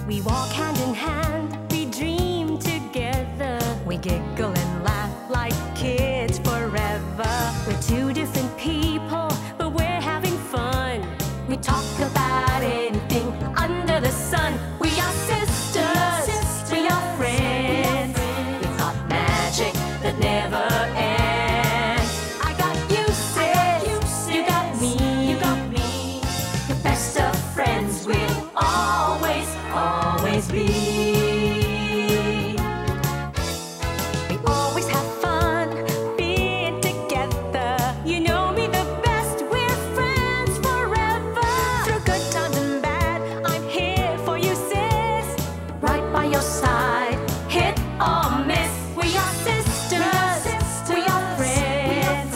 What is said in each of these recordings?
We walk hand in hand, we dream together. We giggle and laugh like kids forever. We're two different people, but we're having fun. We talk about anything under the sun. We are sisters, we are friends. We've got magic that never ends. I got you, sis, you got me, the best of friends we'll always, always be. We always have fun being together. You know me the best, we're friends forever. Through good times and bad, I'm here for you, sis. Right by your side, hit or miss. We are sisters, we are friends.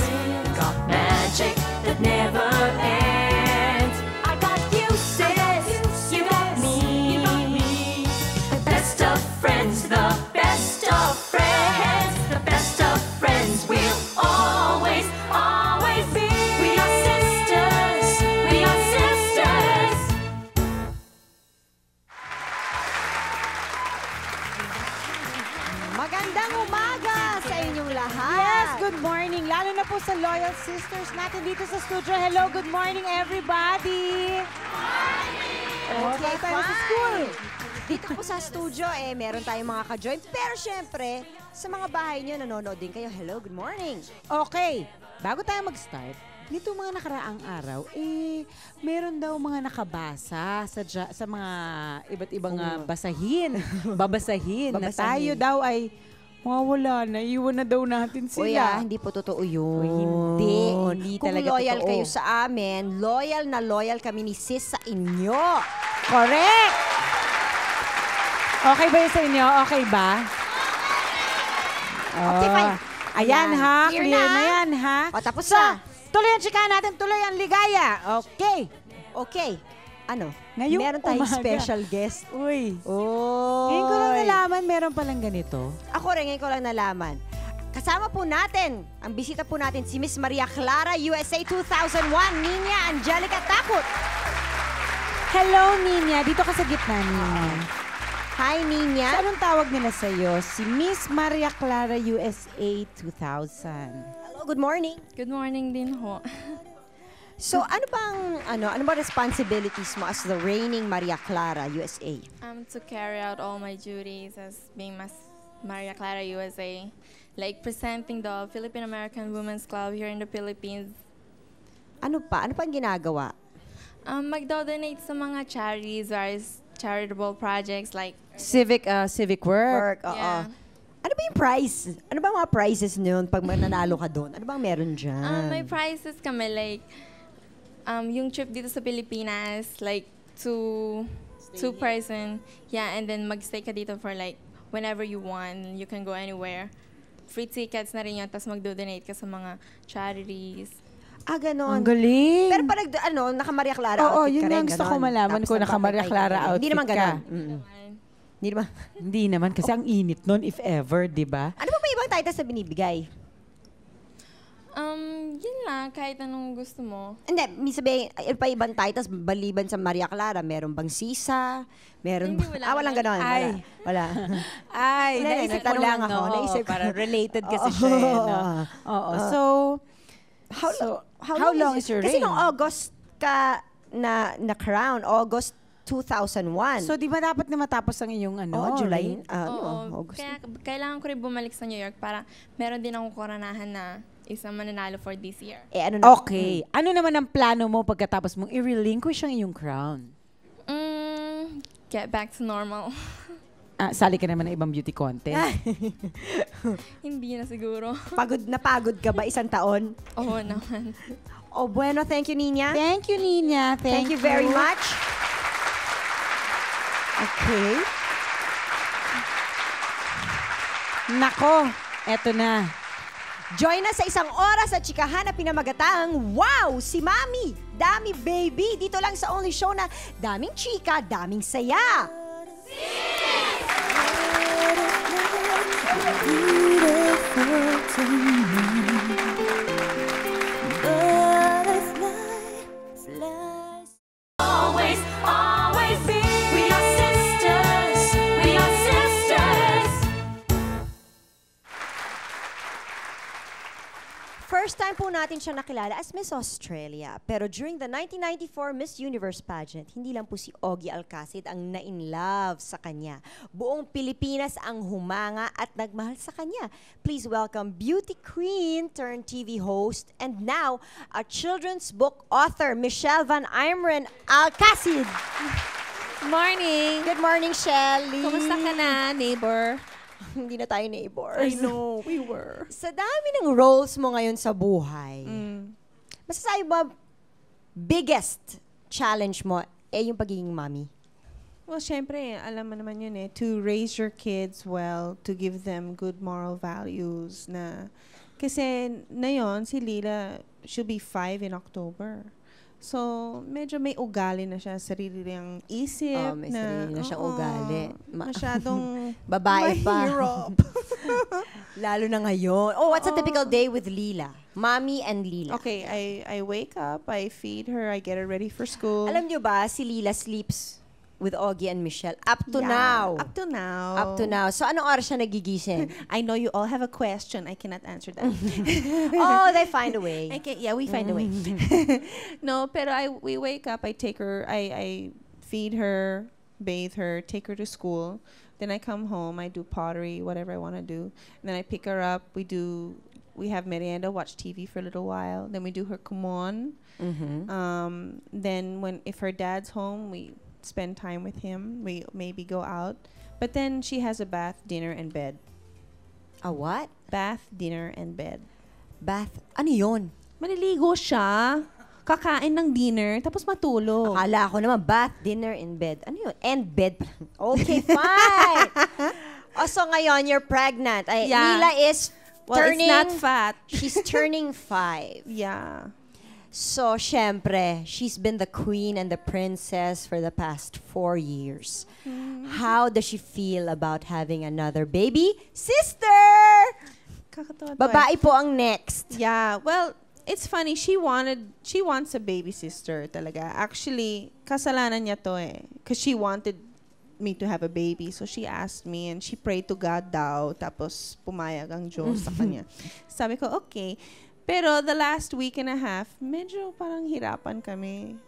Got magic that never ends. I got you, sis, you got me. The best of friends, the best of friends, the best of friends we'll always, always be. We are sisters, we are sisters. Magandang umaga sa inyong lahat. Yes, good morning. Lalo na po sa Loyal Sisters natin dito sa studio. Hello, good morning everybody. Okay, tayo sa fine. school. Dito po sa studio, meron tayong mga ka-join. Pero syempre, sa mga bahay nyo, nanonood din kayo. Hello, good morning. Okay, bago tayo mag-start, nito mga nakaraang araw, meron daw mga nakabasa sa mga iba't ibang basahin, babasahin, na tayo daw ay mawawala na, iwan na daw natin sila. Hindi po totoo yun. Uy, hindi Kung talaga loyal totoo. kayo sa amin, loyal na loyal kami ni sis sa inyo. Correct! Okay ba yun sa inyo? Okay ba? Okay, fine. Ayan ha, Clear clear na? na yan ha. O, tapos So, na. tuloy ang chikahan natin, tuloy ang ligaya. Okay. Okay. Ano? Ngayong Meron tayong umaga. special guest. Uy. Oh. Ngayon ko lang nalaman, meron palang ganito. Ako rin, ngayon ko lang nalaman. Kasama po natin, ang bisita po natin, si Miss Maria Clara, USA 2001, Niña Angelica Takot. Hello, Ninya. Dito ka sa gitna, Ninya. Hi, So, Niña. anong tawag nila sa'yo? Si Miss Maria Clara, USA 2000. Hello, good morning. Good morning din ho. So, ano bang responsibilities mo as the reigning Maria Clara, USA? To carry out all my duties as being Miss Maria Clara USA, like presenting the Philippine American Women's Club here in the Philippines. Ano pa? Ano pang ginagawa? Magdo-donate sa mga charities, various charitable projects like Civic work. Oo. yeah. Ano ba yung prize? Ano ba mga prizes nun pag mananalo ka doon? Ano bang meron dyan? May prizes kami like yung trip dito sa Pilipinas, like two person, yeah, and then magstay ka dito for like whenever you want, you can go anywhere. Free tickets na rin yun, tapos magdo-donate ka sa mga charities. Ganon. Ang galing. Pero pag naka-Maria Clara Oo, outfit yun ka rin, lang gusto ko ganon. malaman Tapos kung naka-Maria nagpapatay Clara ka rin. outfit Hindi naman ka. ganon. Hindi naman. Hindi naman, kasi ang init nun, if ever, di ba? Ano ba ibang titles na binibigay? Yun lang, kahit anong gusto mo. Hindi, may sabihin, pa ibang titles, baliban sa Maria Clara, meron bang Sisa? Meron Hindi, ba? wala Walang naman. ganon. Ay. Wala. Ay, Hindi, naisip ko nagtanong lang lang ako, no? naisip ko. Para related kasi Oo. siya. No? Oo. So, how long is your Kasi reign? nung August ka na crown, August 2001. So, di ba dapat na matapos ang iyong July? reign? Oo, August. kaya kailangan ko rin bumalik sa New York para meron din akong koronahan na isang mananalo for this year. Ano na? Okay. Ano naman ang plano mo pagkatapos mong i-relinquish ang iyong crown? Get back to normal. Sali ka naman ng ibang beauty contest. Hindi na siguro. Pagod ka ba isang taon? Oo naman. Oh, bueno, thank you, Niña. Thank you, Ninya. Thank you very much. Okay. Nako, eto na. Join us sa isang oras at chikahan na pinamagatang Wow! Si Mami! Dami baby! Dito lang sa only show na daming chika, daming saya! Always, always be. We are sisters. po natin siya nakilala as Miss Australia. Pero during the 1994 Miss Universe pageant, hindi lang po si Ogie Alcacid ang na-in-love sa kanya. Buong Pilipinas ang humanga at nagmahal sa kanya. Please welcome beauty queen turned TV host and now a children's book author, Michelle Van Imeren Alcacid. Morning! Good morning, Shelly. Kumusta ka na, neighbor? Hindi na tayo neighbors. I know, we were. Sa dami ng roles mo ngayon sa buhay, masasabi ba, biggest challenge mo yung pagiging mommy? Well, syempre, alam mo naman yun to raise your kids well, to give them good moral values na, kasi na yun, si Lila, she'll be 5 in October. So, medyo may ugali na siya, sarili niyang isip. May sarili na siyang ugali. Masyadong Babae pa. mahirap. Lalo na ngayon. Oh, what's a typical day with Lila? Mommy and Lila. Okay, I wake up, I feed her, I get her ready for school. Alam niyo ba, si Lila sleeps with Ogie and Michelle up to now. Up to now. Up to now. So, anong oras siya nagigising? I know you all have a question. I cannot answer that. Oh, they find a way. Okay, yeah, we find a way. No, pero we wake up, I take her, I feed her, bathe her, take her to school. Then I come home, I do pottery, whatever I want to do. And then I pick her up, we have merienda, watch TV for a little while. Then we do her kumon. Then if her dad's home, we spend time with him. We maybe go out. But then she has a bath, dinner, and bed. A what? Bath, dinner, and bed. Bath? Ano yun? Maliligo siya, kakain ng dinner, tapos matulog. Akala ko naman, bath, dinner, and bed. Ano yun? And bed. Okay, fine. So ngayon, you're pregnant. Yeah. Lila is turning... Well, it's not fat. She's turning 5. Yeah. So, syempre, she's been the queen and the princess for the past 4 years. How does she feel about having another baby? Sister! Kakatawa to Babae po ang next. Yeah, well, it's funny. She wants a baby sister talaga. Actually, kasalanan niya to because she wanted me to have a baby. So she asked me and she prayed to God daw. Tapos pumayag ang Diyos sa kanya. Sabi ko, okay. Pero the last week and a half, medyo parang hirapan kami.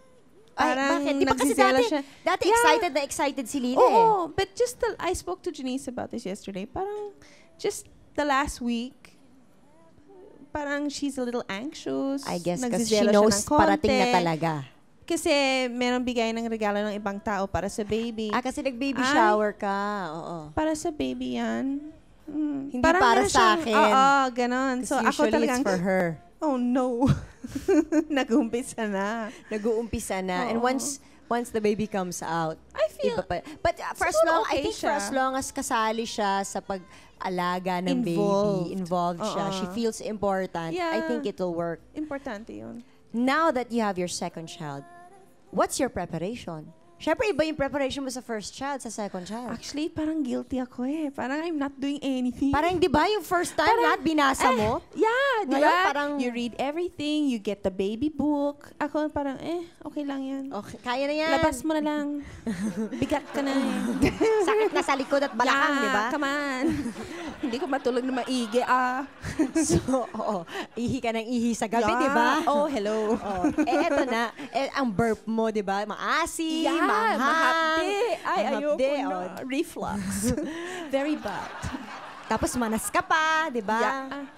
Ay, bakit? Di ba kasi dati excited si Lila Oo, but just I spoke to Janice about this yesterday. Parang just the last week, parang she's a little anxious. I guess kasi she Nagsiselo siya knows ng konti. parating na talaga. Kasi meron bigay ng regalo ng ibang tao para sa baby. Kasi nag-baby shower ka. Oo. Para sa baby yan. Hindi Parang para meron sa siyang- akin. Oo, ganon. So ako Usually talagang, it's for her. oh no. Nag-umpisa na. Nag-uumpisa na. And Oo. once the baby comes out, I feel, iba pa. But for as siguro long, I okay think for siya. as long as kasali siya sa pag-alaga ng Involved. baby, involved siya, she feels important, I Yeah. think it'll work. importante yun. Now that you have your second child, what's your preparation? Siyempre, iba yung preparation mo sa first child, sa second child. Actually, parang guilty ako Parang I'm not doing anything. Parang, di ba, yung first time lahat binasa mo? Yeah, di Ngayon, ba? parang- You read everything, you get the baby book. Ako parang, okay lang yan. Okay, kaya na yan. Labas mo na lang. Bigat ka na Sakit na sa likod at balakang, di ba? Come on. Hindi ko matulog na maigi, So, oo. Ihi ka ng ihi sa gabi, di ba? Oh, hello. Oh, eto na. Ang burp mo, di ba? Maasim, Yeah, mahapdi. Ay, ayoko mahapdi, na. oh. Reflux. Very bad. Tapos manas ka pa, di ba? Yeah.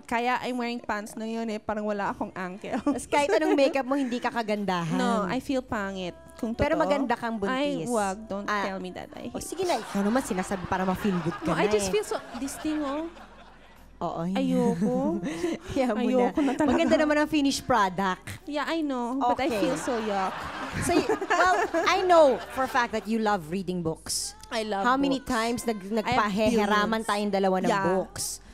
Kaya I'm wearing pants na yun Parang wala akong ankle. Tapos kahit anong makeup mo, hindi ka kagandahan. No, I feel pangit. Kung totoo. Pero maganda kang buntis. Ay, wag. Don't tell me that. I O hate. sige na, ikaw naman sinasabi para ma-feel good ka No, na I just eh. feel so, this thing, Oo, ayoko. Kaya mo Ayoko na talaga. Maganda naman ang finished product. Yeah, I know. But I Okay. feel so yuck. So, well, I know for a fact that you love reading books. I love How many books. times nagpaheheraman billions. tayong dalawa ng Yeah. books?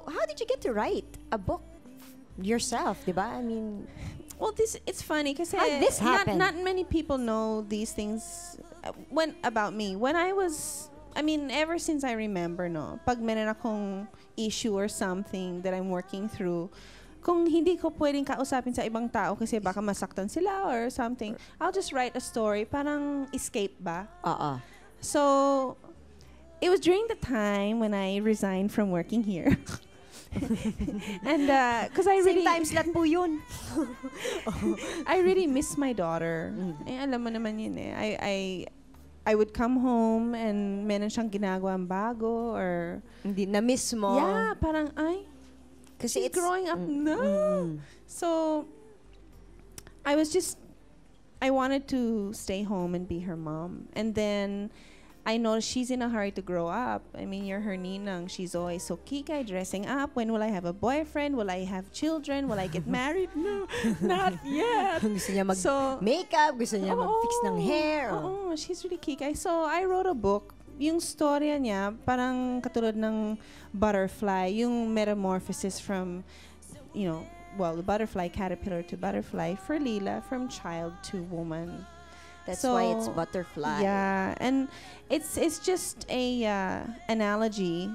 How did you get to write a book yourself, di ba? I mean, Well, it's funny kasi How did this happen? not many people know these things about me. When I was, ever since I remember, pag meron akong issue or something that I'm working through, kung hindi ko pwedeng kausapin sa ibang tao kasi baka masaktan sila or something, I'll just write a story, parang escape ba? oo. So, it was during the time when I resigned from working here. And because I Same really, time slot po yun. I really miss my daughter. Eh, alam mo naman yun eh. I would come home and meron siyang ginagawang bago or Hindi, na-miss mo. yeah, parang ay, Kasi she's it's growing up now. So I wanted to stay home and be her mom. And then I know she's in a hurry to grow up. I mean, you're her ninang. She's always so kikay, dressing up. When will I have a boyfriend? Will I have children? Will I get married? No, not yet. Gusto niya So, mag-makeup, gusto niya mag-fix ng hair. Oo, she's really kikay. So, I wrote a book. Yung storya niya, parang katulad ng butterfly, yung metamorphosis from, the butterfly, caterpillar to butterfly for Lila, from child to woman. That's So, why it's butterfly. Yeah, and it's just a analogy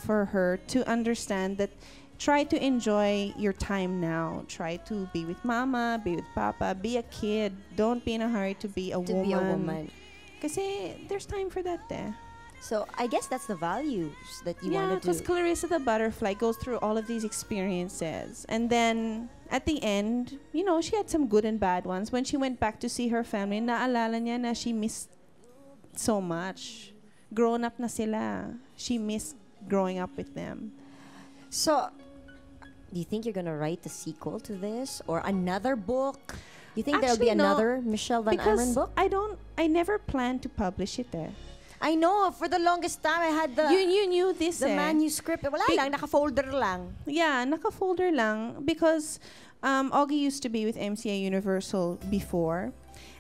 for her to understand that try to enjoy your time now. Try to be with mama, be with papa, be a kid. Don't be in a hurry to be a To woman. be a woman. Kasi there's time for that eh. So, I guess that's the values that you Yeah, wanted because to... Clarissa the butterfly goes through all of these experiences. And then, at the end, she had some good and bad ones. When she went back to see her family, naalala niya na she missed so much. Grown up na sila. She missed growing up with them. So, do you think you're gonna write a sequel to this? Or another book? You think there'll be Actually, no, another Michelle Van Ameren Because book? I never planned to publish it eh. I know, for the longest time, I had the You knew this the eh. manuscript. Wala Big- lang, naka-folder lang. Yeah, naka-folder lang because Augie used to be with MCA Universal before.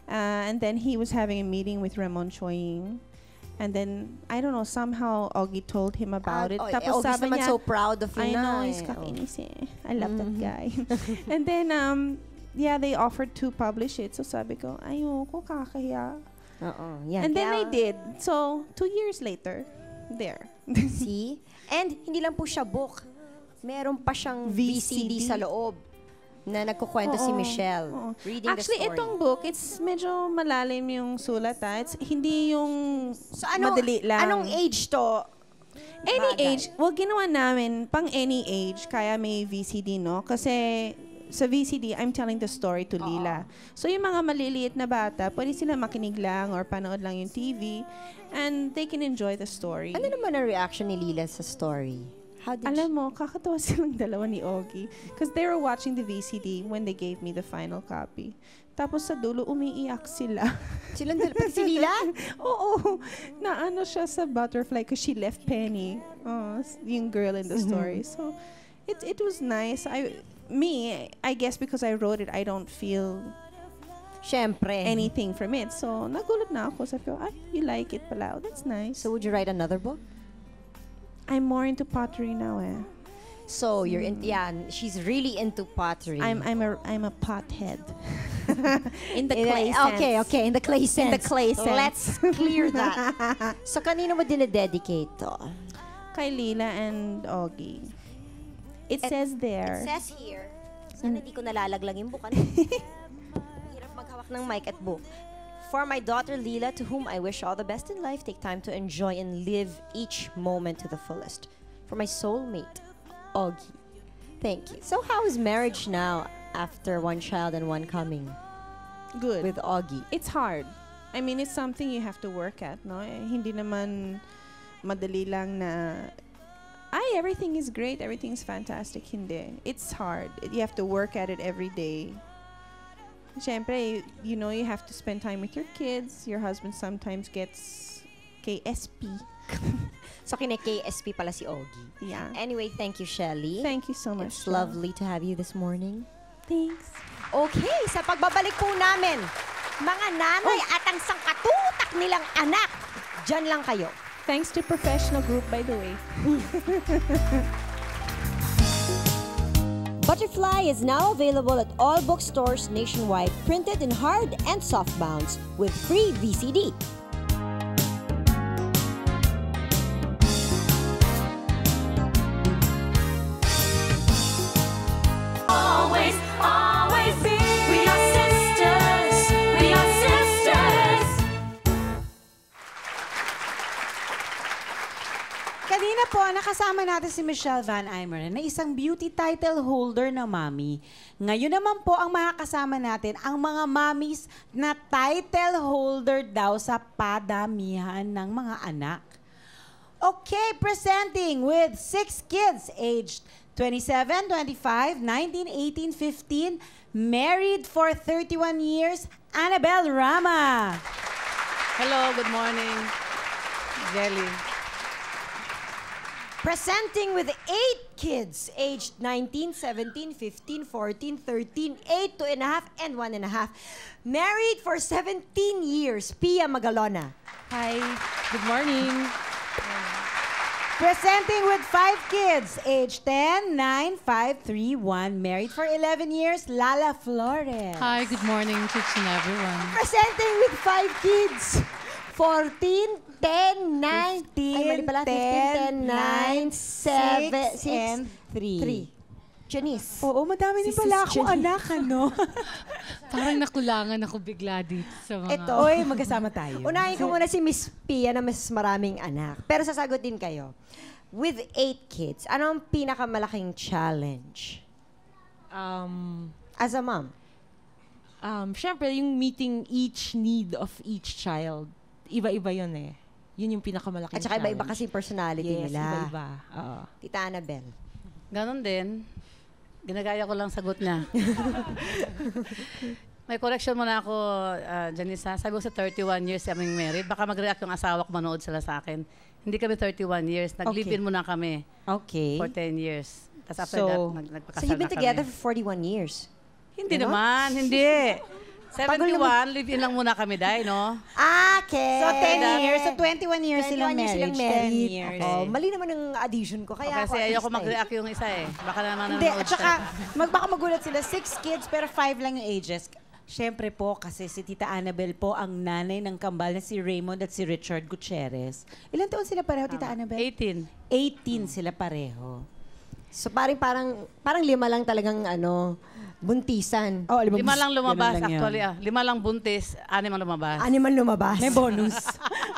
And then he was having a meeting with Ramon Choying. And then, I don't know, somehow Augie told him about it. Tapos August sabi naman niya, so proud of you I na know, eh. he's kakinis eh. I love that guy. And then, they offered to publish it. So sabi ko, ayoko, kakahiya. Oo, yan. And then I Kaya- did. So, 2 years later, there. See? And hindi lang po siya book. Meron pa siyang VCD, VCD sa loob na nagkukwento si Oo, Michelle. oo. Reading Actually, the story. itong book, it's medyo malalim yung sulat. It's hindi yung So, anong, madali lang. anong age to? Any bagay? age. Well, ginawa namin pang any age, kaya may VCD, no? Kasi sa VCD, I'm telling the story to Lila. So, yung mga maliliit na bata, pwede sila makinig lang or panood lang yung TV and they can enjoy the story. Ano naman ang reaction ni Lila sa story? How did Alam mo, kakatawa silang dalawa ni Augie. Because they were watching the VCD when they gave me the final copy. Tapos sa dulo, umiiyak sila. silang pati si Lila? Oo. Na ano siya sa butterfly because she left Penny. Yung girl in the story. So, it was nice. I guess because I wrote it, I don't feel Siyempre. anything from it. So, nagulat na ako. Sabi ko, you like it pala. Oh, that's nice. So would you write another book? I'm more into pottery now eh. So you're in, yeah, she's really into pottery. I'm a pothead. In the In clay okay, sense. okay, in the clay sense. the clay sense. Let's clear that. So kanino mo dinededicate to? Kay Lila and Augie. It says there. It says here. Sana hindi ko nalalaglag yung book. Ano? Hirap maghawak ng mic at book. For my daughter Lila, to whom I wish all the best in life, take time to enjoy and live each moment to the fullest. For my soulmate, Augie. Thank you. So how is marriage now after one child and one coming Good. with Augie? It's hard. I mean, it's something you have to work at, no? Hindi naman madali lang na, everything is great, everything's fantastic. Hindi. It's hard. You have to work at it every day. Siyempre, you have to spend time with your kids. Your husband sometimes gets KSP. So kine-KSP pala si Augie. Yeah. Anyway, thank you, Shelly. Thank you so much. It's lovely to have you this morning. Thanks. Okay, sa pagbabalik po namin, mga nanay at ang sangkatutak nilang anak, dyan lang kayo. Thanks to Professional Group, by the way. Butterfly is now available at all bookstores nationwide, printed in hard and soft bounds with free VCD. Always, always be. We are sisters. We are sisters. Kanina po, nakasama natin si Michelle Van Aimeren na isang beauty title holder na mami. Ngayon naman po ang makakasama natin ang mga mommies na title holder daw sa padamihan ng mga anak. Okay, presenting with 6 kids aged 27, 25, 19, 18, 15, married for 31 years, Annabelle Rama. Hello, good morning. Jelly. Presenting with 8 kids aged 19, 17, 15, 14, 13, 8, 2.5, and 1.5. Married for 17 years, Pia Magalona. Hi, good morning. Presenting with 5 kids, age 10, 9, 5, 3, 1. Married for 11 years, Lala Flores. Hi, good morning, Chich and everyone. Presenting with 5 kids, 14, 10, 9, ay, mali pala, 15, 10, 9, 7, 6, and 3. 3. Janice. Oo, madami din Si pala Sis akong Jenny. anak, ano? Parang nakulangan ako bigla dito sa mga... Ito. Oy, magkasama tayo. Unahin ko muna si Miss Pia na mas maraming anak. Pero sasagutin kayo. With 8 kids, ano ang pinakamalaking challenge as a mom? Syempre, yung meeting each need of each child, iba-iba yun eh. Yun yung pinakamalaking At saka iba-iba challenge. kasi yung personality Yes, nila. iba-iba. Oo. Tita Annabelle. Ganon din. Ginagaya ko lang sagot niya. May correction muna ako, Janice. Sabi ko sa 31 years kaming married. Baka mag-react yung asawa ko, manood sila sa akin. Hindi kami 31 years. Nag-live-in muna kami Okay. for 10 years. Tapos after So- that, So nagpakasal you've been na together kami. for 41 years? Hindi Ganon? naman, hindi. 71, live-in lang muna kami, Day, no? Okay. So, 10 years. So, 21 years 21 silang years marriage. silang married. 10 years. Oh, mali naman ang addition ko. Kaya Kasi ako ayoko artista eh. mag-react yung isa eh. Baka naman Hindi, nanonood at saka, siya. baka magulat sila. 6 kids, pero 5 lang yung ages. Siyempre po, kasi si Tita Annabelle po ang nanay ng kambal na si Raymond at si Richard Gutierrez. Ilan taon sila pareho, Tita Annabelle? 18. 18 sila pareho. So parang 5 lang talagang buntisan. Oh, 5 lang lumabas, Ganun lang yun. actually. 5 lang buntis, 6 ang lumabas. Animal lumabas. May bonus.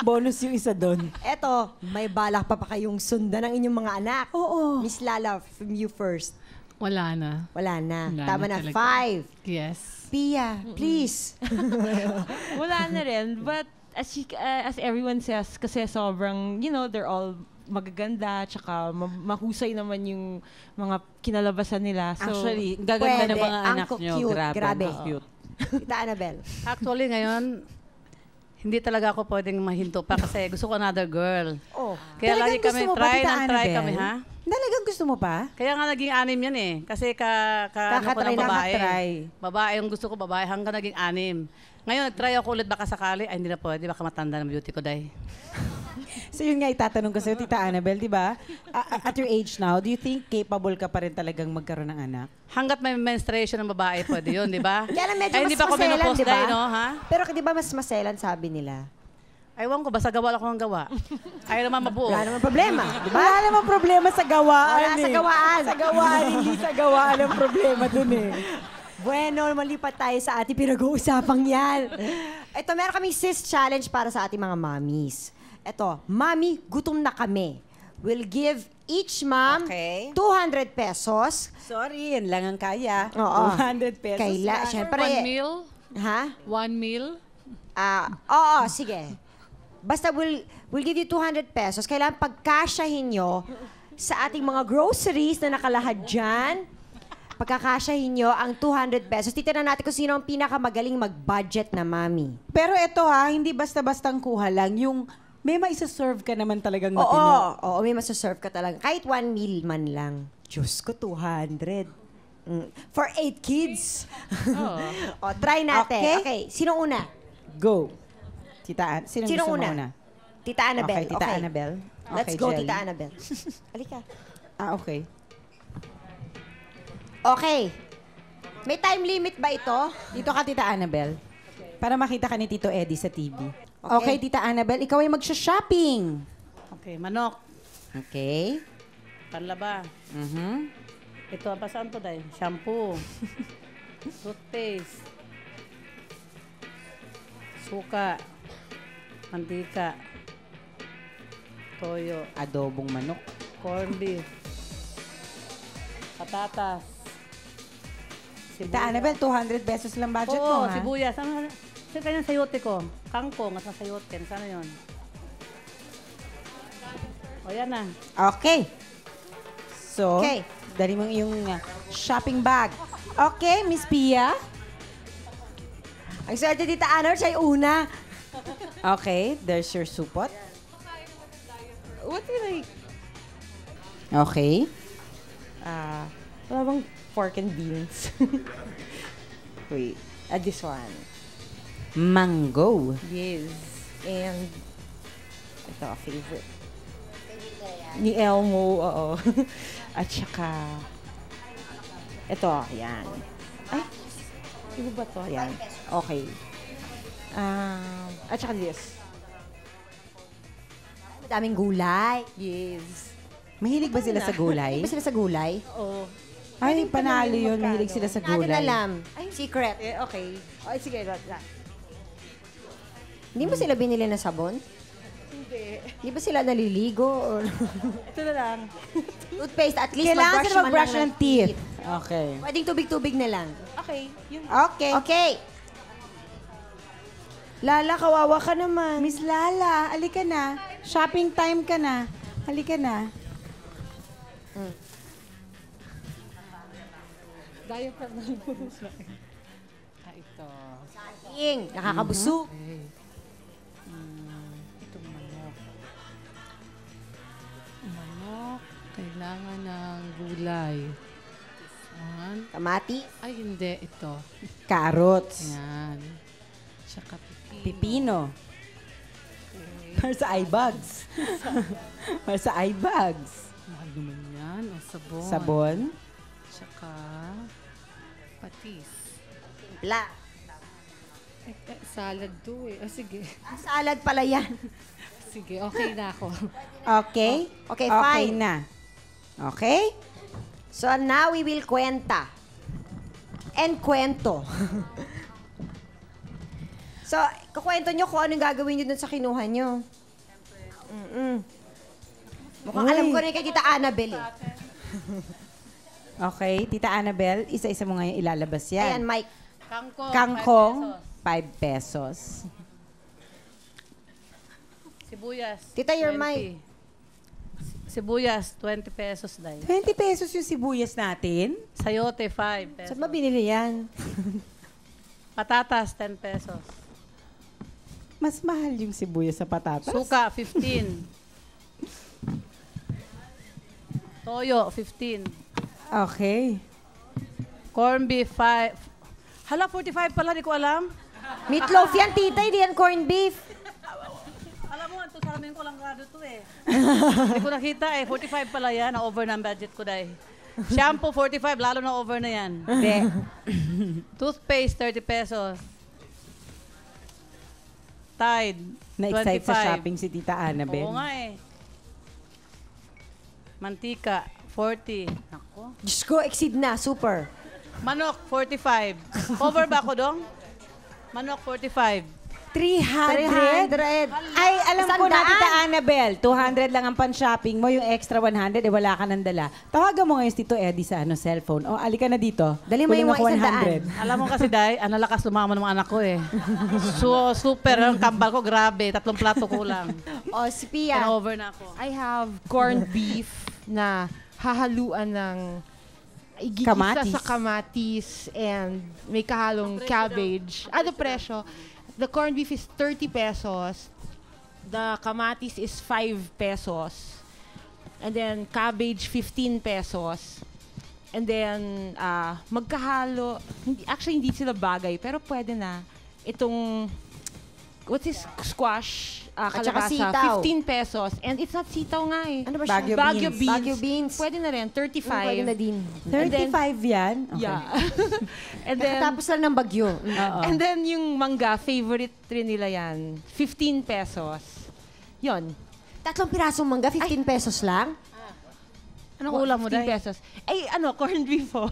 Bonus yung isa doon. Eto, may balak pa kayong sundan ng inyong mga anak. Oo. Miss Lala, from you first. Wala na. Wala na. Wala Tama na na. talaga. 5. Yes. Pia, please. Wala na rin. But as everyone says, kasi sobrang, they're all magaganda, tsaka mahusay naman yung mga kinalabasan nila. So, Actually, gaganda ng pwede. mga Ang anak nyo. cute. Grabe. ang cute. Tita Annabelle. Actually, ngayon, hindi talaga ako pwedeng mahinto pa kasi gusto ko another girl. Oh. Kaya lagi Talagang kami, gusto mo pa, try Tita and try Annabelle? kami, ha? Talagang gusto mo pa? Kaya nga naging 6 yan eh. Kasi ano ko Kakatry ng na babae. kakatry. Babae yung gusto ko, babae. Hanggang naging 6. Ngayon, nag-try ako ulit baka sakali. Ay, hindi na pwede. Baka matanda ng beauty ko, Day. So yun nga itatanong ko sa'yo, Tita Annabelle, di ba? At your age now, do you think capable ka pa rin talagang magkaroon ng anak? Hanggat may menstruation ng babae, pwede yun, di ba? Kaya lang medyo Ay, mas hindi pa ako maselan, menopause, di ba? Day, no? Ha? Pero di ba mas maselan sabi nila? Aywan ko, basta gawa lang ako ng gawa. Ayaw naman mabuo. Wala naman problema. Di ba? Wala namang problema sa gawaan Wala sa gawaan. Sa gawaan, hindi sa gawaan ang problema dun eh. Bueno, malipat tayo sa ating pinag-uusapang yan. Ito, meron kaming sis challenge para sa ating mga mommies. Ito, Mami, gutom na kami. We'll give each mom Okay. 200 pesos. Sorry, yan lang ang kaya. Oo. 200 pesos lang. Siyempre, One meal? ha? 1 meal? Oo, sige. Basta we'll give you 200 pesos. Kailangan pagkasyahin nyo sa ating mga groceries na nakalahad dyan. Pagkakasyahin nyo ang 200 pesos. Titignan natin kung sino ang pinakamagaling mag-budget na mami. Pero ito ha, hindi basta-bastang kuha lang. Yung may maisaserve ka naman talagang Oo, matino. oo, may masaserve ka talaga. Kahit 1 meal man lang. Diyos ko, 200. For 8 kids. O, try natin. Okay. Okay, sino una? Go. Sino Sino gusto mo una? una? Tita Annabelle. Okay, Tita Annabelle. Let's Okay, go, Jelly. Tita Annabelle. Halika. Okay. Okay. May time limit ba ito? Dito ka, Tita Annabelle. Para makita ka ni Tito Eddie sa TV. Okay. Okay, Tita Annabelle, ikaw ay magsha-shopping. Okay, manok. Okay. Panlaba. Mhm. Ito, ang pasaan to, Day? Shampoo. Toothpaste. Suka. Mantika. Toyo. Adobong manok. Corned beef. Patatas. Tita Annabel, 200 pesos lang budget mo, Oo, ha? sibuyas. Ano, sa kanyang sayote ko. Kangkong at sayote. Sana yun? O, yan na. Okay. So, Okay. dali mo yung shopping bag. Okay, Miss Pia. Ang swerte Tita Ana, siya yung una. Okay, there's your supot. What do you like? Okay. Wala bang pork and beans? Wait, this one. Mango. Yes. And ito, favorite. Ni Elmo, oo. At saka, ito, yan. Ay, iba ba to? Yan. Okay. At saka this. Daming gulay. Yes. Mahilig ba sila sa gulay? Ba sila sa gulay? Oh. Ay, panalo yun. Mahilig sila sa Natin gulay. alam. Ay, secret. Okay. Ay, sige. Hindi mo sila binili ng sabon? Hindi. Hindi ba sila naliligo? Or Ito na lang. toothpaste, at least Kailangan mag-brush sila mag-brush man lang ng teeth. Okay. Pwedeng tubig-tubig na lang. Okay. Yun. Okay. Okay. Lala, kawawa ka naman. Miss Lala, halika na. Shopping time ka na. Halika na. Diaper na lang po sa akin. Ito. Ing, nakakabusog. Itong manok. Manok. Kailangan ng gulay. This one. Kamati. Ay, hindi. Ito. Carrots. Yan. Tsaka pipino. Pipino. Para sa eye bags. Para sa eye bags. Mahal naman yan. O, sabon. Sabon. Tsaka patis. Timpla. Salad to eh. O, sige. Salad pala yan. Sige, okay na ako. Okay? Okay, Okay fine. na. Okay? So now we will kwenta. And kwento. So, kukwento nyo kung anong gagawin nyo dun sa kinuha nyo. Mukhang alam ko rin kay Tita Annabel eh. Okay, Tita Annabel, isa-isa mo ngayon ilalabas yan. Ayan, Mike. Kangkong. Kangkong, 5 5 pesos. Sibuyas. Tita, your 20. mic. Sibuyas, 20 pesos dahil. 20 pesos yung sibuyas natin. Sayote, 5 pesos. Saan ba binili yan? Patatas, 10 pesos. Mas mahal yung sibuyas sa patatas. Suka, 15. Toyo, 15. Okay. Corn beef, 5. Hala, 45 pala, di ko alam. Meatloaf yan, tita. Hindi yan corned beef. Alam mo, ito sa amin ko lang grado to eh. Hindi ko nakita eh. 45 pala yan. Na-over na ang budget ko dahil. Shampoo, 45. Lalo na over na yan. Hindi. Toothpaste, 30 pesos. Tide, 25. Na-excite sa shopping si Tita Annabel. Oo nga eh. Mantika, 40. Ako. Diyos ko, exceed na. Super. Manok, 45. Over ba ako dong? Manok, 45. 300? Ay, alam ko na, 100. Tita Annabel. 200 lang ang pan-shopping mo. Yung extra 100, wala ka nang dala. Tawagan mo ngayon si Tito Eddie sa cellphone. O, alika na dito. Dali mo Kunin yung ako mga 100. Alam mo kasi, Day, ang lalakas lumama ng mga anak ko eh. So, super. Ang kambal ko, grabe. 3 plato ko lang. O, si Pia. Over na ako. I have corned beef na hahaluan ng igigisa Kamatis. sa kamatis and may kahalong cabbage. Ano presyo? The corned beef is 30 pesos. The kamatis is 5 pesos. And then cabbage 15 pesos. And then magkahalo, actually hindi sila bagay pero pwede na. Itong what's this squash? At saka Kalabasa, sitaw. 15 pesos. And it's not sitaw nga eh. Ano ba siya? Baguio beans. Baguio beans. Pwede na rin, 35. Pwede na din. 35 yan? Okay. Yeah. And then, Tapos lang ng bagyo. Oo. and then yung mangga, favorite rin nila yan. 15 pesos. Yon. 3 pirasong mangga, 15 pesos lang. Anong ulam mo, 15 Day? pesos. Ay, corned beef po.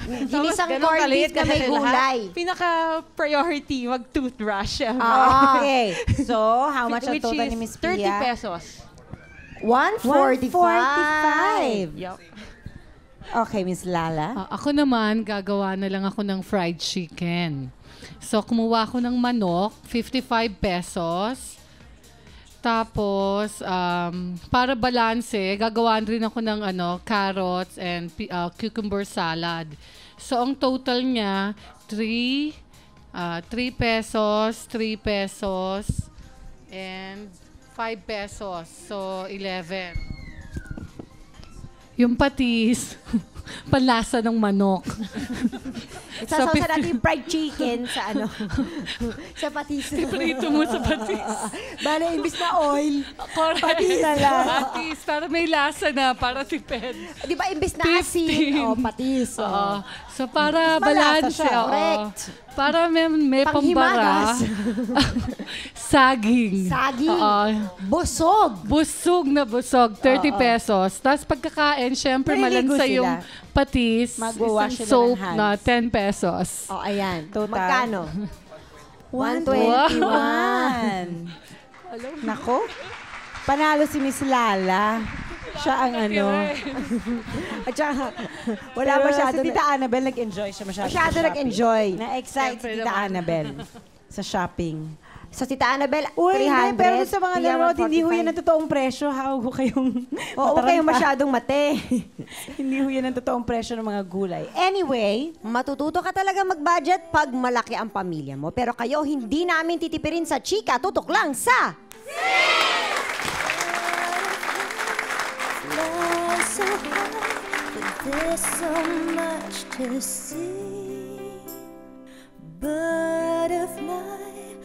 Ginisang ganun corned beef kalit na may kasi lahat. gulay. Pinaka-priority, mag-toothbrush. Ah. Okay. So, how much ang Which total is ni Miss 30 Pia? pesos. 145. Yup. Okay, Miss Lala. Ako naman, gagawa na lang ako ng fried chicken. So, kumuha ako ng manok, 55 pesos. Tapos, para balanse, gagawa rin ako ng carrots and cucumber salad. So, ang total niya, 3 pesos, 3 pesos, and 5 pesos. So, 11. Yung patis, panlasa ng manok. Isasawsa natin yung fried chicken sa sa patis. Prito mo sa patis. Bale, imbis na oil, Correct. patis na lang. Patis, para may lasa na, para tipid. Di ba, imbis na asin, patis. Oo. So, para Mas malasa balance. siya, correct. Para may pambara. Panghimagas. Saging. Saging. Oo. Busog. Busog na busog, 30 pesos. Tapos pagkakain, syempre Maliligo malansa sila. yung patis, Magwawash isang sila ng soap hands. na 10 pesos. Oh, ayan. Total? Magkano? 121. Nako. Panalo si Miss Lala. Siya ang At saka, wala Pero masyado. si Tita Annabel nag-enjoy siya masyado. Masyado sa shopping. nag-enjoy. Na-excite si Siyempre Tita naman. Annabel sa shopping. So, Tita Annabel, Uy, 300. hindi, pero sa mga Tia, nanonood, hindi ho 145. yan ang totoong presyo. Ha? Huwag ho kayong Oo, kayong mataranta. masyadong mate. Hindi ho yan ang totoong presyo ng mga gulay. Anyway, Matututo ka talaga mag-budget pag malaki ang pamilya mo. Pero kayo, hindi namin titipirin sa chika. Tutok lang sa... So high, but there's so much to see. Butterfly,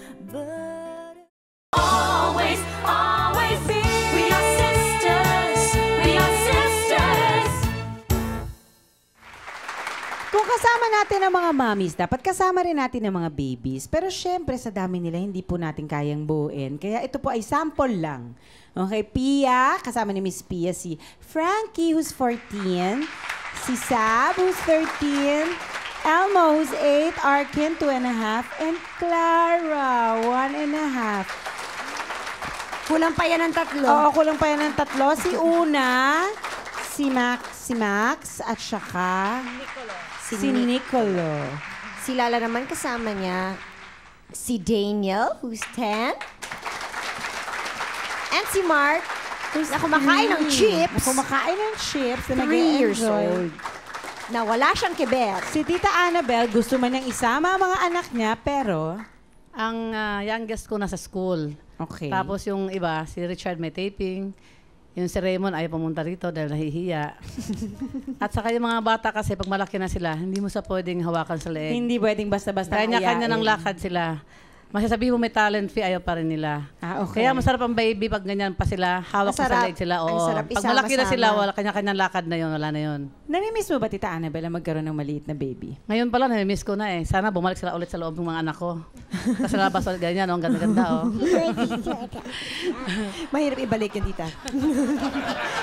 always, always be. We are sisters. We are sisters. kung kasama natin ang mga mommies, dapat kasama rin natin ang mga babies. Pero syempre, sa dami nila, hindi po natin kayang buuin. Kaya ito po ay sample lang. Okay, Pia, kasama ni Miss Pia, si Frankie, who's 14, si Sab, who's 13, Elmo, who's 8, Arkin, 2.5, and Clara, 1.5. Kulang pa yan ng tatlo. Oo, kulang pa yan ng tatlo. Si Una, si Max, at saka si Nicolo. Si Lala naman kasama niya. Si Daniel, who's 10. And si Mark, na kumakain ng chips. Na kumakain ng chips. Na 3 years nag-e-enjoy. old. Na wala siyang kiber. Si Tita Annabel, gusto man niyang isama ang mga anak niya, pero... Ang youngest ko nasa school. Okay. Tapos yung iba, si Richard may taping. Yung si Raymond ayaw pumunta rito dahil nahihiya. At saka yung mga bata kasi pag malaki na sila, hindi mo sa pwedeng hawakan sa leeg. Hindi pwedeng basta-basta Kanya-kanya ng ayain. lakad sila. Masasabi mo may talent fee, ayaw pa rin nila. Ah, okay. Kaya masarap ang baby pag ganyan pa sila, hawak mo sa Masarap. leeg sila. Ang Oo. sarap Pag malaki na isama-sama. sila, wala kanya-kanyang lakad na yun, wala na yun. Namimiss mo ba, Tita Annabel, ang magkaroon ng maliit na baby? Ngayon pala, nami-miss ko na eh. Sana bumalik sila ulit sa loob ng mga anak ko. Kasi labas ulit ganyan, oh, ang ganda-ganda, oh. Mahirap ibalik yan, tita.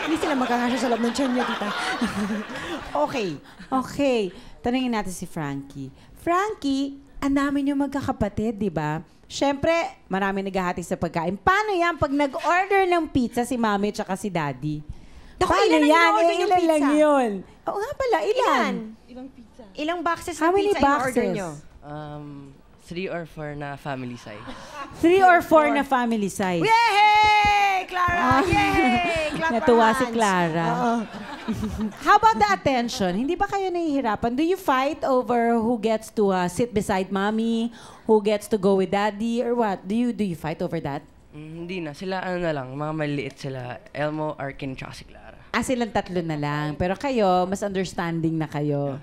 Hindi sila magkakasya sa loob ng tiyan niya, tita. Okay. Tanungin natin si Frankie. Frankie, ang dami niyo magkakapatid, di ba? Siyempre, marami naghahati sa pagkain. Paano yan pag nag-order ng pizza si mami at saka si daddy? Naku, Paano ilan ang yan? in-order yung Ilan lang pizza? yun? Oo nga pala, ilan? Ilang boxes How ng many pizza in-order boxes? nyo? 3 or 4 na family size. 3 or 4 na family size. Yay! Clara! Yay! Clap our Natuwa si hands. Clara. How about the attention? Hindi ba kayo nahihirapan? Do you fight over who gets to sit beside mommy, who gets to go with daddy, or what? Do you fight over that? Hindi na. Sila ano na lang, mga maliliit sila. Elmo, Arkin, tsaka si Clara. Silang tatlo na lang. Pero kayo, mas understanding na kayo.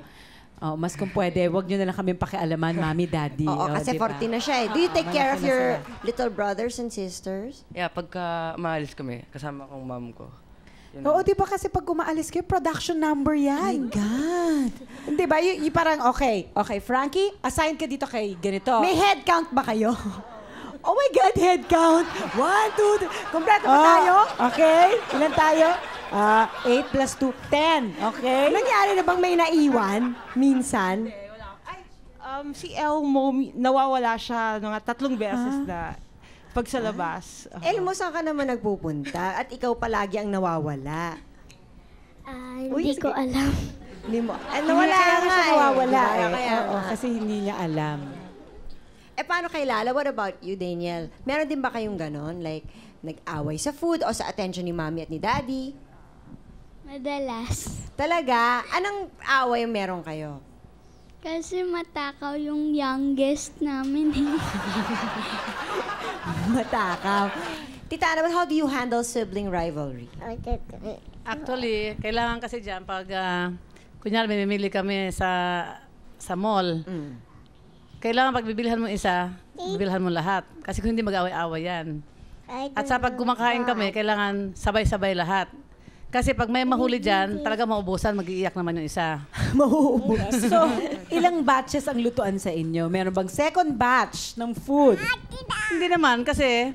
Oh, mas kung pwede, wag nyo na lang kami pakialaman, mommy, daddy. Oo, Oh, kasi diba? 14 na siya eh. Do you take care of malaki na your sila. little brothers and sisters? Yeah, pagka maalis kami, kasama kong mom ko. Yun. Oo, di ba kasi pag umaalis kayo, production number yan. My God. Di ba? Yung parang, okay, Frankie, assign ka dito kay ganito. May head count ba kayo? Oh my God, head count. 1, 2, 3. Kompleto ba tayo? Okay. Ilan tayo? 8 plus 2, 10. Okay. Nangyari na bang may naiwan? Minsan? Si Elmo, nawawala siya mga 3 beses na Pag sa labas. Elmo, saan ka naman nagpupunta? At ikaw palagi ang nawawala. Hindi ko alam. Hindi mo. Nawala Kaya nga siya nawawala Diba? eh. Kaya Oo, nga. kasi hindi niya alam. Paano kay Lala? What about you, Daniel? Meron din ba kayong ganon? Like, nag-away sa food o sa attention ni Mommy at ni Daddy? Madalas. Talaga? Anong away meron kayo? Kasi matakaw yung youngest namin. Matakaw. Tita Annabelle, how do you handle sibling rivalry? Actually, kailangan kasi dyan pag, kunyari, mamimili kami sa mall, kailangan pag bibilhan mo isa, bibilhan mo lahat. Kasi kung hindi mag-away-away yan. At sa pag kumakain kami, kailangan sabay-sabay lahat. Kasi pag may mahuli dyan, talaga maubusan, mag-iiyak naman yung isa. Mauubos. So, ilang batches ang lutuan sa inyo? Meron bang second batch ng food? Hindi naman, kasi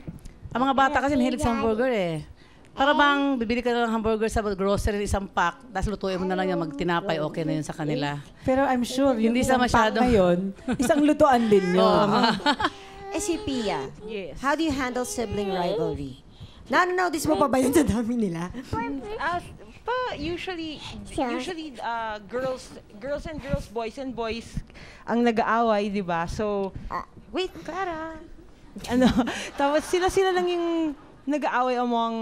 ang mga bata kasi mahilig sa hamburger eh. Para bang bibili ka ng hamburger sa grocery, isang pack, tapos lutuin mo na lang yung magtinapay, okay na yun sa kanila. Pero I'm sure, yung Hindi sa isang pack masyado. na yun, isang lutuan din yun. Si Pia, Yes. how do you handle sibling rivalry? Na-notice mo pa ba yun sa dami nila? Usually girls and girls, boys and boys ang nag-aaway, di ba? So, wait, Clara. Tapos sila lang yung nag-aaway among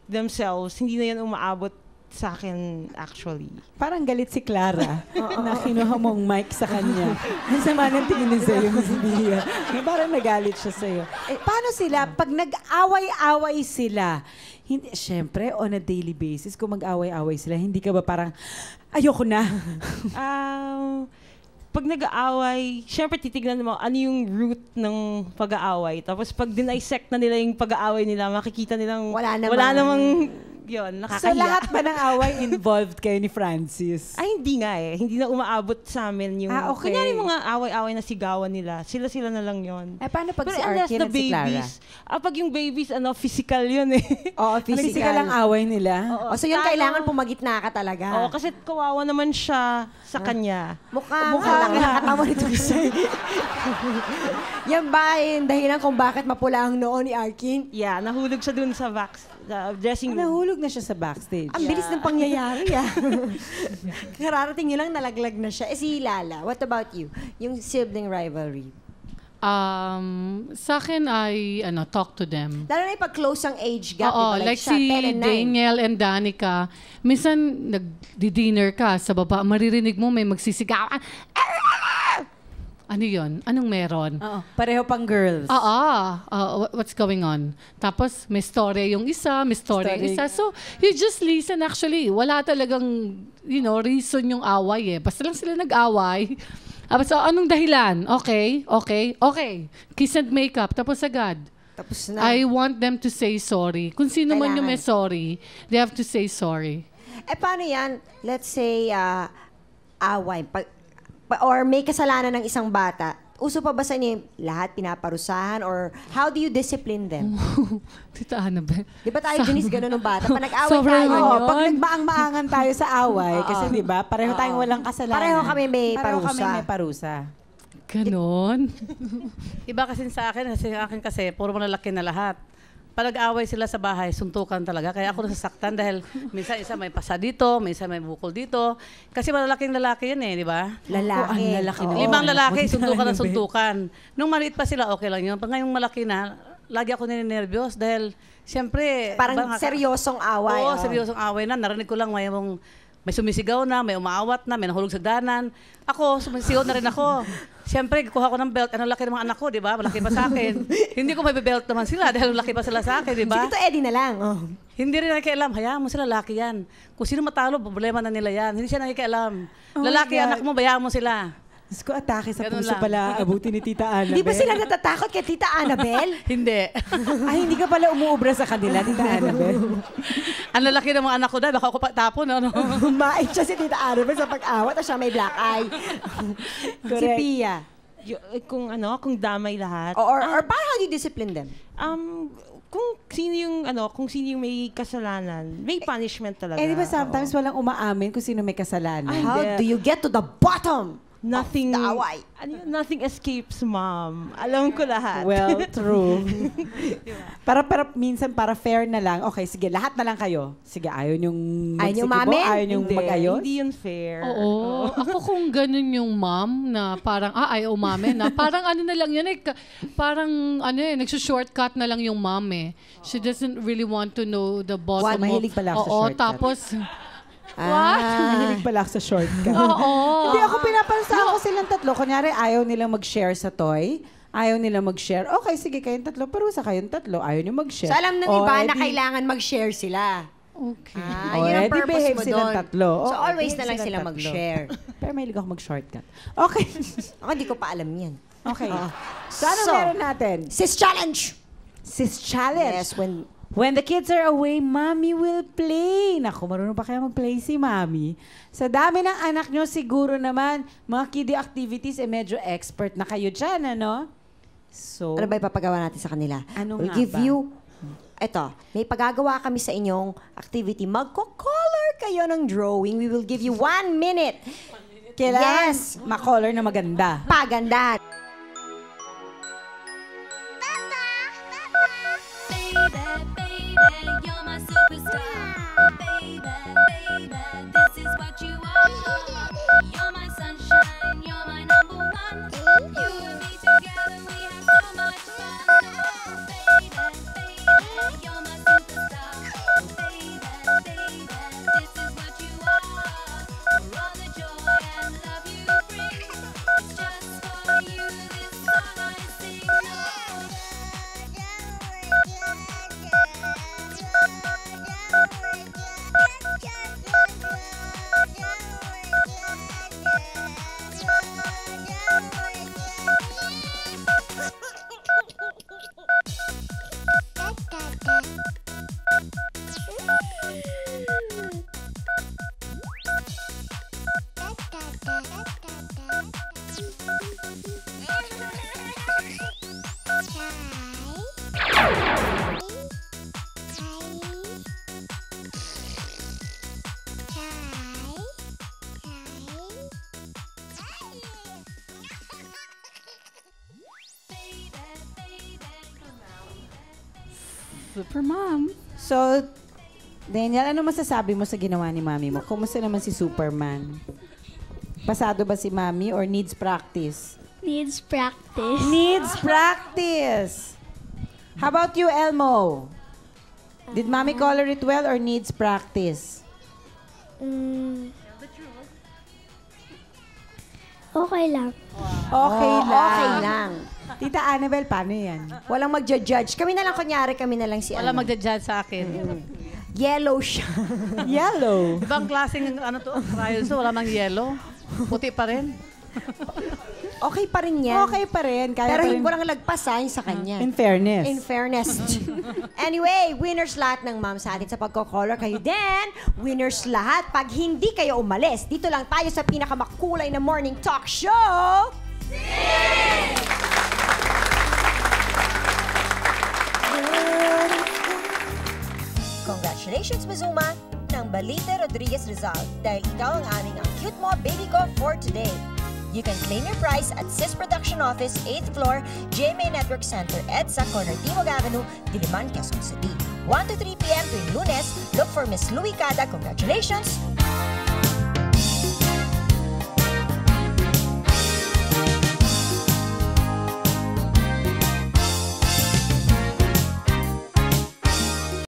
themselves. Hindi na yan umaabot sa akin, actually. Parang galit si Clara na kinuha mong mic sa kanya. Ang sama ng tingin sa'yo, Miss Bia. Parang nagalit siya sa'yo. Paano sila? Pag nag-away-away sila, syempre, on a daily basis, kung mag-away-away sila, hindi ka ba parang, ayoko na? Pag nag-aaway, syempre titignan mo ano yung root ng pag-aaway. Tapos pag dinisect na nila yung pag-aaway nila, makikita nilang Wala namang yun, So nakakahiya. lahat ba ng away involved kayo ni Francis? Ay, hindi nga eh. Hindi na umaabot sa amin yung... Okay. Kunyari mga away-away na sigawan nila. Sila na lang yun. Paano pag Pero si unless Arkin the at si Clara? babies, pag yung babies, physical yun eh. Oo, Physical ang away nila? So yun, kailangan pumagitna ka talaga. Oo, kasi kawawa naman siya sa kanya. Mukha nga. Katawa nito isa. Yan ba yung dahilan kung bakit mapula ang noo ni Arkin? Yeah, nahulog siya dun sa dressing room. Nahulog na siya sa backstage. Ang bilis ng pangyayari, Kararating nyo lang, nalaglag na siya. Si Lala, what about you? Yung sibling rivalry. Sa akin ay, talk to them. Lalo na yung pag-close ang age gap, Oo, diba? like siya, si 10 and 9. Daniel and Danica, minsan nag-dinner ka sa baba, maririnig mo may magsisigaw. Ano yun? Anong meron? Oo, pareho pang girls. What's going on? Tapos may story yung isa, may story yung Story. isa. So, you just listen actually. Wala talagang, reason yung away eh. Basta lang sila nag-away. So, anong dahilan? Okay. Kiss and makeup. Tapos agad. Tapos na. I want them to say sorry. Kung sino man yung may sorry, they have to say sorry. Paano yan? Let's say, away. Or may kasalanan ng isang bata. Uso pa ba sa inyo yung lahat pinaparusahan? Or how do you discipline them? Tita Annabelle. Di ba tayo ginis gano'n ng bata? Pag nag-away Sobrang tayo, yun. Pag nagmaang-maangan tayo sa away, kasi di ba, pareho tayong walang kasalanan. Pareho kami may Pareho parusa. kami may parusa. Ganon. Iba kasi sa akin kasi puro malalaki na lahat. Pag nag-away sila sa bahay, suntukan talaga. Kaya ako nasasaktan dahil minsan isa may pasa dito, minsan may bukol dito. Kasi malalaking lalaki yan di ba? Lalaki. lalaki na. Oo. 5 lalaki, suntukan na suntukan. Nung maliit pa sila, okay lang yun. Pag ngayong malaki na, lagi ako ninenervyos dahil siyempre... Parang seryosong away. Oo, seryosong away na. Narinig ko lang may sumisigaw na, may umaawat na, may nahulog sa danan. Ako, sumisigaw na rin ako. Siyempre, kuha ko ng belt. Ano laki ng mga anak ko, di ba? Malaki pa sa akin. Hindi ko may belt naman sila dahil laki pa sila sa akin, di ba? Sige to, Eddie na lang. Hindi rin nakikialam. Hayaan mo sila, laki yan. Kung sino matalo, problema na nila yan. Hindi siya nakikialam. Lalaki, anak mo, bayaan mo sila. Diyos ko, atake sa Ganun puso lang. pala abuti ni Tita Annabelle. Di ba sila natatakot kay Tita Annabelle? Hindi. Ay, hindi ka pala umuubra sa kanila, Tita Annabelle. Ang lalaki ng mga anak ko dahil baka ako tapon, ano? Mait siya si Tita Annabelle sa pag-awat at siya may black eye. Si Correct. Pia. Kung damay lahat. Or paano how do you discipline them? Kung sino yung may kasalanan, may punishment talaga. Eh, di ba sometimes walang umaamin kung sino may kasalanan? How do you get to the bottom? nothing, the away. nothing escapes mom. Alam ko lahat. Well, true. para minsan para fair na lang. Okay, sige, lahat na lang kayo. Sige, ayaw niyong Ayaw magsikibo, mami? ayaw niyong mag-ayos. Hindi yun fair. Oo. Ako kung ganun yung mom na parang, ayaw mami na. Parang ano na lang yun eh. Parang nagsushortcut na lang yung mom eh. She doesn't really want to know the bottom of... Mahilig pala ako sa Oo, shortcut. tapos... Mahilig pala ako sa shortcut. Oo. Hindi ako pinapansin ko silang tatlo. Kunyari, ayaw nilang mag-share sa toy. Ayaw nilang mag-share. Okay, sige, kayong tatlo. Parusa kayong tatlo. Ayaw niyo mag-share. So alam ng iba na kailangan mag-share sila. Okay. Yun ang purpose behave mo silang doon. tatlo. So always behave na lang silang sila tatlo. mag-share. Pero mahilig ako mag-shortcut. Okay. Ako hindi ko pa alam yan. Okay. So, ano meron natin? Sis Challenge! Sis Challenge. Yes, When the kids are away, Mommy will play. Naku, marunong pa kaya mag-play si Mommy. Sa dami ng anak nyo, siguro naman, mga kiddie activities, medyo expert na kayo dyan, ano? So, ano ba ipapagawa natin sa kanila? Ano We'll nga give ba? you, eto, may pagagawa kami sa inyong activity. Magko-color kayo ng drawing. We will give you 1 minute. kailangan Yes! ma-color na maganda. Paganda. You're my superstar. Baby, this is what you are. You're my sunshine, you're my number one. You and me together, we have so much fun. Baby, you're my superstar. Baby, this is what you are. For all the joy and love you bring, it's just for you. This song I sing. Super mom. So, Daniel, ano masasabi mo sa ginawa ni Mami mo? Kumusta naman si Superman? Pasado ba si Mami or needs practice? Needs practice. Needs practice. How about you, Elmo? Did Mami color it well or needs practice? Okay lang. Okay lang. Okay lang. Tita Annabel, paano yan? Walang magja-judge. Kami na lang, kunyari, kami na lang si Wala ano. magja-judge sa akin. Yellow siya. Yellow. Ibang klaseng trials to, wala mang yellow. Puti pa rin. Okay pa rin yan. Okay pa rin. Kaya Pero pa rin. hindi ko lang lagpasan sa kanya. In fairness. In fairness. Anyway, winners lahat ng ma'am sa atin sa pagko-color. Kayo din, winners lahat. Pag hindi kayo umalis, dito lang tayo sa pinakamakulay na morning talk show. Congratulations, Mazuma, ng Balite Rodriguez Rizal dahil ikaw ang aming ang cute mo baby ko for today. You can claim your prize at SIS Production Office, 8th floor, GMA Network Center, EDSA, corner Timog Avenue, Diliman, Quezon City. 1 to 3 p.m. tuwing Lunes, look for Miss Louie Cada. Congratulations!